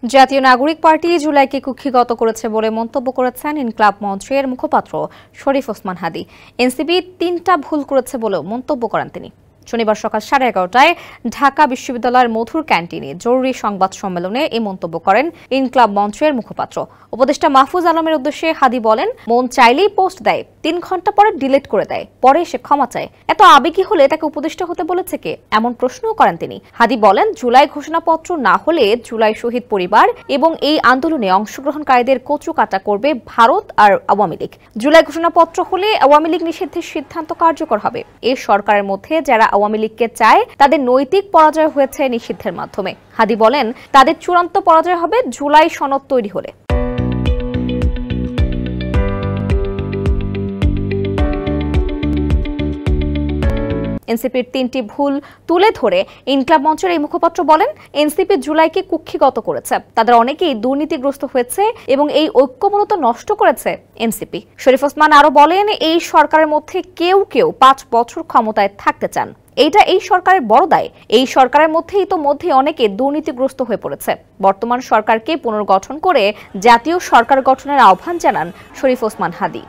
জাতীয় নাগরিক পার্টি জুলাইকে কুক্ষিগত করেছে বলে মন্তব্য করেছেন ইনকলাব মঞ্চের মুখপাত্র শরীফ ওসমান হাদী। এনসিপি ৩টা ভুল করেছে বলেও মন্তব্য করেন তিনি। শনিবার সকাল 11:30টায় ঢাকা বিশ্ববিদ্যালয়ের মধুর ক্যান্টিনে জরুরি সংবাদ সম্মেলনে এই মন্তব্য করেন ইনকলাব মঞ্চের মুখপাত্র। উপদেষ্টা মাহফুজ আলমের উদ্দেশ্যে হাদী বলেন, মন চাইলেই পোস্ট দেয়, 3 ঘন্টা পরে ডিলিট করে দেয়, পরে সে ক্ষমা চায়। এত আবেগী হলে তাকে উপদেষ্টা হতে বলেছে কে? এমন প্রশ্নও করেন তিনি। হাদী বলেন, জুলাই ঘোষণাপত্র না হলে জুলাই শহীদ পরিবার এবং এই আন্দোলনে অংশগ্রহণকারীদের কচুকাটা করবে ভারত আর আওয়ামী লীগ। জুলাই ঘোষণাপত্র হলে আওয়ামী লীগ নিষিদ্ধের সিদ্ধান্ত কার্যকর হবে। এই সরকারের মধ্যে যারা আওয়ামী লীগকে চায় তাদের নৈতিক পরাজয় হয়েছে নিষিদ্ধের মাধ্যমে। হাদী বলেন, তাদের চূড়ান্ত পরাজয় হবে জুলাই সনদ তৈরি হলে। এনসিপির 3টি ভুল তুলে ধরে ইনকলাব মঞ্চের এই মুখপাত্র বলেন, এনসিপি জুলাইকে কুক্ষিগত করেছে, তাদের অনেকেই দুর্নীতিগ্রস্ত হয়েছে এবং এই ঐক্যমূলত নষ্ট করেছে এনসিপি। শরীফ ওসমান আরো বলেন, এই সরকারের মধ্যে কেউ 5 বছর ক্ষমতায় থাকতে চান। এইটা এই সরকারের বড় দায়। এই সরকারের মধ্যেই অনেকে দুর্নীতিগ্রস্ত হয়ে পড়েছে। বর্তমান সরকারকে পুনর্গঠন করে জাতীয় সরকার গঠনের আহ্বান জানান শরীফ ওসমান হাদী।